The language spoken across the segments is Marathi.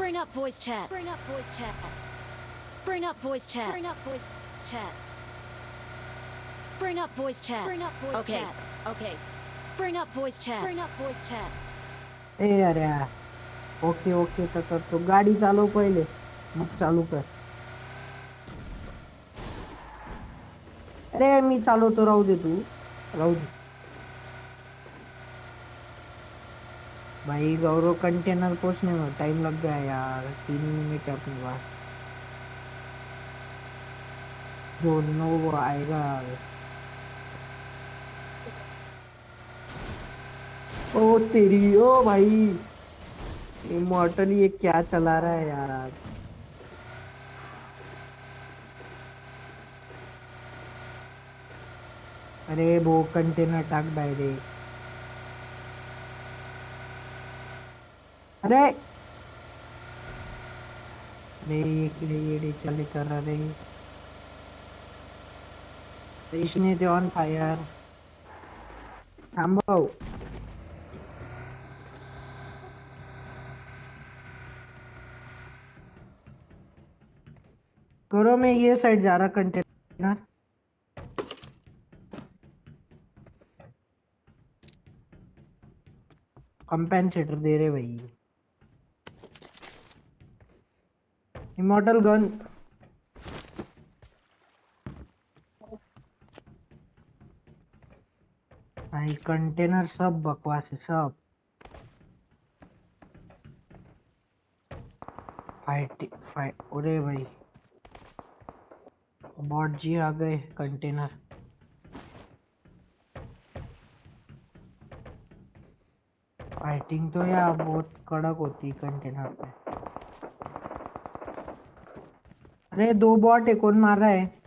Bring up voice chat. Bring up voice chat. Bring up voice chat. Bring up voice chat. Bring up voice chat. Bring up voice chat. Okay. Bring up voice chat. Bring up voice chat. ए यार यार ओके ओके तो गाडी चालव पहिले मग चालू कर. अरे मी चालवतो राहू दे तू राहू दे. भाई गौरव कंटेनर पहुंचने में टाइम लग गया यार 3 मिनट है अपने पास. जो नो वो आएगा. ओ तेरी ओ भाई इमॉर्टल ये क्या चला रहा है यार आज. अरे वो कंटेनर टाक डायरेक्ट. अरे अरे ये चले कर रहे. इसने ते ऑन फायर थांबव. करो मैं ये साइड जा रहा कंटेनर. कंपेंसेटर दे रहे भाई. Immortal gun. भाई कंटेनर सब बकवास है सब. फाइट अरे भाई बॉट जी आ गए कंटेनर. फाइटिंग तो यार बहुत कड़क होती है कंटेनर पे. अरे 2 बॉट है कौन मार रहा है.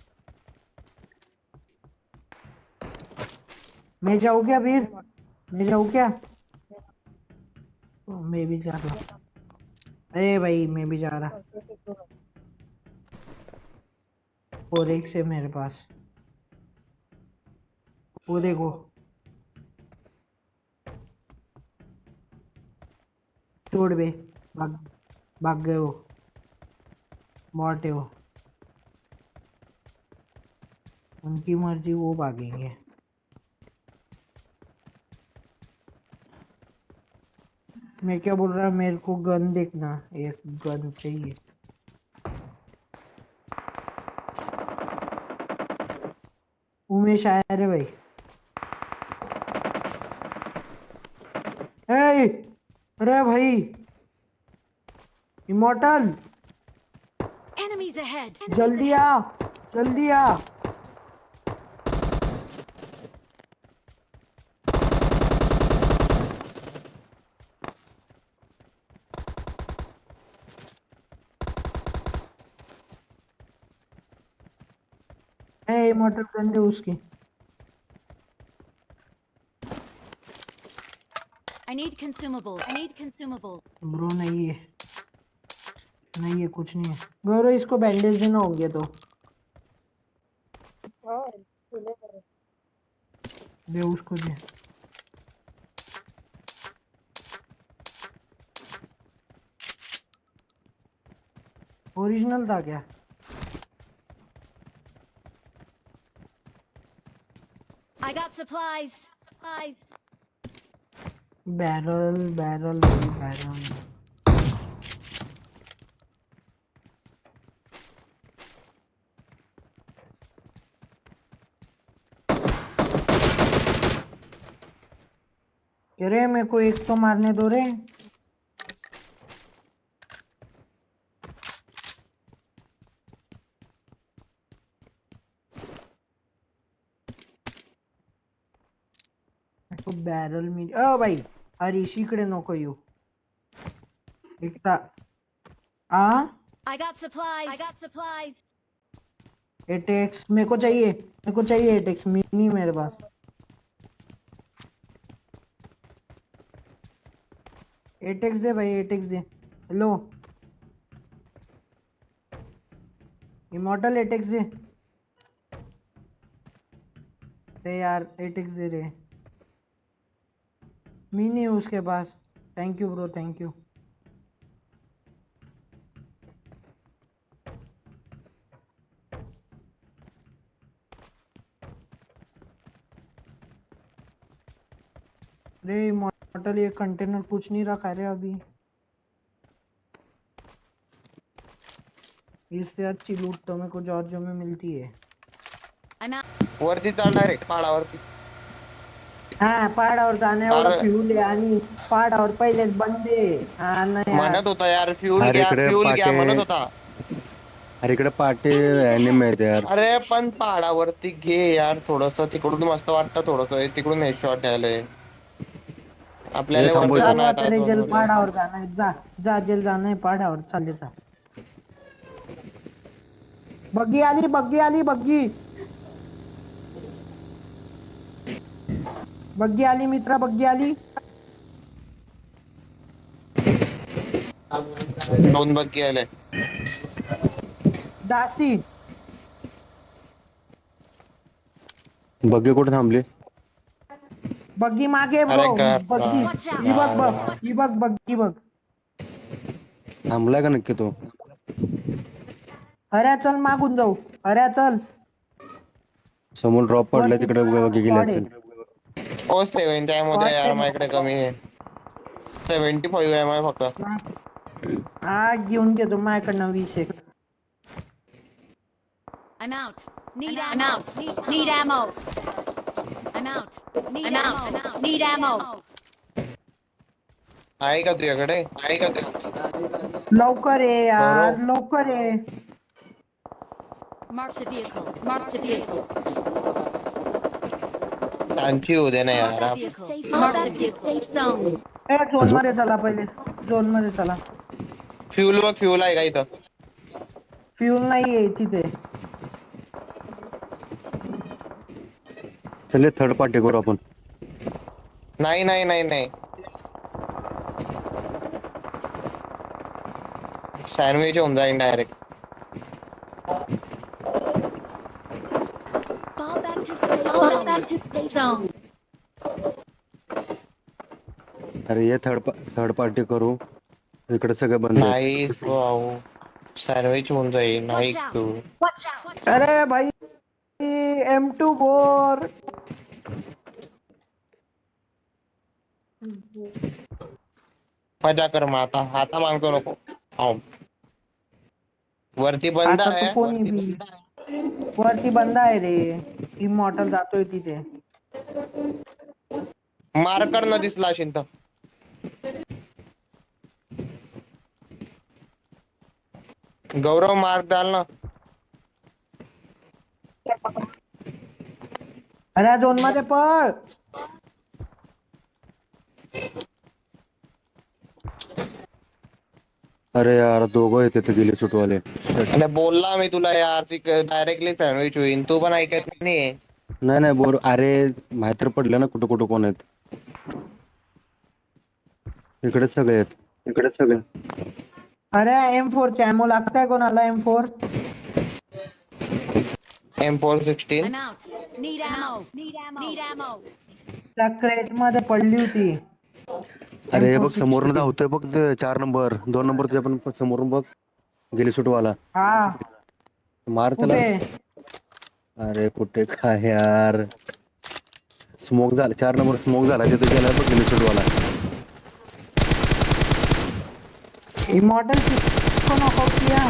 मैं जाऊँ क्या फिर मैं जाऊँ क्या. मैं भी जा रहा. अरे भाई मैं भी जा रहा. 4x है मेरे पास. वो देखो छोड़ बे. भाग भाग गए वो. बॉट है वो. उनकी मर्जी वो भागेंगे. मैं क्या बोल रहा मेरे को गन देखना. एक गन चाहिए. उमेश आया रे भाई. ए अरे भाई इमॉर्टल Enemies ahead. जल्दी आ जल्दी आ. ए इमॉर्टल गन दे उसकी. I need consumables. I need consumables. Bro नहीं है कुछ नहीं है. गौरव इसको बैंडेज देना हो गया तो दे उसको दे. ओरिजिनल था क्या. I got supplies. Supplies. Barrel barrel barrel. अरे मेरे को एक तो मारने दो रे. मेरे को बैरल मिल. ओ भाई हरीश इकडे नको येऊ. एकटा आ I got supplies. I got supplies. एटेक्स मेरे को चाहिए एटेक्स मिनी मेरे पास. एटेक्स दे भाई एटेक्स दे. हेलो इमॉर्टल एटेक्स दे. अरे यार एटेक्स दे रहे. मिनी है उसके pass. Thank you bro thank you. Ray model ये कंटेनर पूछ नहीं रखा रे अभी। इससे अच्छी लूट तो मेरे को जॉर्जियो में मिलती है। I'm out. वरती चढ डायरेक्ट पहाडावरती. हा पहाडावर जाणं एवढा अरे फ्यूल आहे आणि पहाडावर पहिलेच बंदे. हा ना यार म्हणत होता यार फ्यूल अरे घ्या इकडे फ्यूल घ्या पाटे म्हणत होता. अरे इकडे पाटे Enemies ऍनिमे ahead. आहेत यार. अरे पण पहाडावरती घे यार थोडस तिकडून मस्त वाटतं थोडस तिकडून हेडशॉट द्यायला. हे आपल्याला थांबव वरती इथं. जाणं चालू आहे आता आता रे zone जेल मध्ये. पहाडावर जाणं आहे. जा जा जेल जाणं आहे पहाडावर चालले जा. बग्गी आली बग्गी आली बग्गी बग्गी आली मित्रा बग्गी आली. 2 बग्गी आले. डासी बग्गे कुठे थांबली? बग्गी मागे ब्रो. अरे कर बग्गी Watch out. ही बघ बघ ही बघ बग्गी बघ. थांबलाय का नक्की तो? हऱ्या चल मागून जाऊ. हऱ्या चल समोर ड्रॉप पडलाय वरती तिकडे बग्गे गेले squad आहे. असेल. ओ 70 आहे मध्ये यार Squad माझ्याकडे कमी आहे. 75 आहे माझ्या फक्त. हा घेऊन घेतो माझ्याकडनं 20 एक. I'm out. Need ammo. I'm out. Need ammo. I'm out. Need ammo. Need ammo. आहे का तुझ्याकडे? आहे का तुझ्याकडे? लवकर ये यार लवकर ये. Marked a vehicle. Marked a vehicle. त्यांची होऊ दे ना यार. Marked a safe zone. A zone मध्ये चला पहिले. झोन मध्ये चला. फ्यूल बघ फ्यूल आहे का इथं? फ्यूल नाहीये तिथे. चल थर्ड पार्टी करू आपण. नाही नाही नाही नाही. सँडविच होऊन जाईन direct. Fall back to safe zone. Fall back to safe zone. अरे ये थर्ड पार्टी करू. इकडे सगळे बंद आहेत. नाही भाऊ सँडविच होऊन जाईल. नाही Watch out. तू Watch out. अरे भाई M24 मजा कर मग आता मागतो नको. हो. वरती बंद आता आहे. तो कोणी वरती बी बंद आहे. वरती बंद आहे रे. इमॉर्टल जातोय तिथे. मार्कर न दिसला असेल तर. गौरव मार्क डाल ना. अरे झोन मध्ये पळ. अरे यार दोघं येते ते गेले सुटवाले. अरे बोलला मी तुला यार डायरेक्टली सँडविच होईल. तू पण ऐकत नाही. नाही नाही बोर अरे माहिती तर पडलं ना कुठं कुठं कोण आहेत. इकडे सगळे आहेत. इकडे सगळे. अरे M4 चा एमो लागताय कोणाला M4? M416 I'm out. Need ammo. Need ammo. Need ammo. त्या क्रेट मध्ये पडली होती. अरे हे बघ M416. समोरून धावतोय बघ ते 4 नंबर 2 नंबर तुझ्या पण समोरून बघ गेली सुटवाला. हा मार त्याला. कुठे? अरे कुठे काय यार. स्मोक झाला 4 नंबर स्मोक झाला तिथे गेला बघ गेली सुटवाला. इमॉर्टल किसको नॉकआउट किया?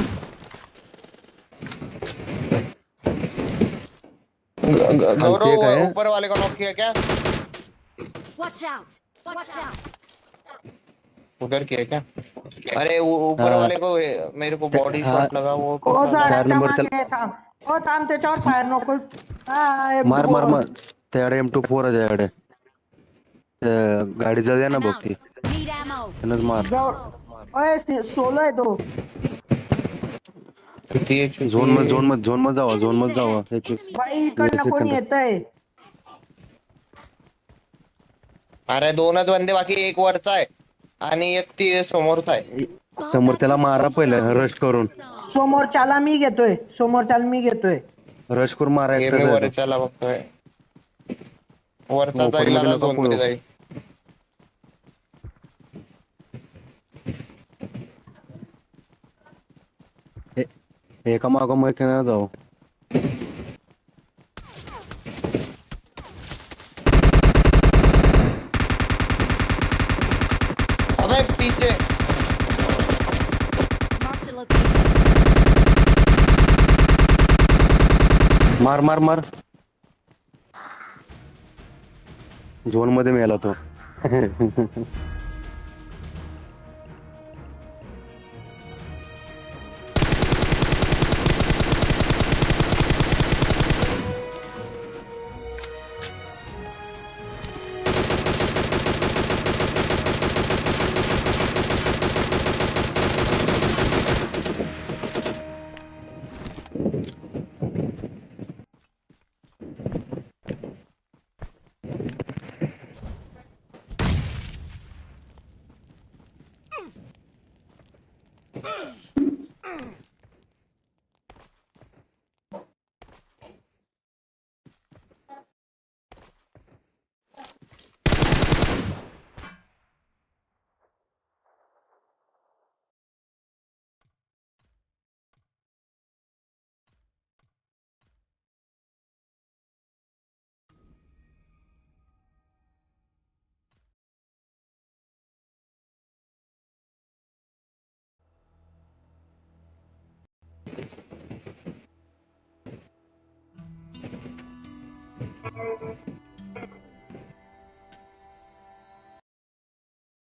गौरव एक है। ऊपर वाले का नॉक किया क्या? Watch out. Watch out. उधर किया क्या? अरे ऊपर हाँ। वाले को मेरे को बॉडी हाँ। शॉट लगा वो ओ झाडाच्या नंबर मागे थांब. ओ थांब त्याच्यावर फायर नको. हा मार मार M4. मार त्याकडे M24 आहे त्याकडे. गाडी जाऊ दे ना I'm बघ out. ती. Need ammo. त्यानंच मार. ओए सोलो आहे तो. झोन मध्ये जावा 21. बाई इकडनं कोणी येतंय? अरे 2च बंदे बाकी एक वरचा आहे आणि एक ती समोरचा आहे. समोर त्याला मारा पहिलं रश करून. समोरच्याला मी घेतोय. रश करून मारा हे मी एकटा. वरच्याला बघतोय. वरचा Open जाईल मध्ये आता नका झोन मध्ये पळू. जाईल. एका मागोमाग खेळणार जाऊ. नहीं पीछे Marked a location. मार मार मार झोन मध्ये मेला तो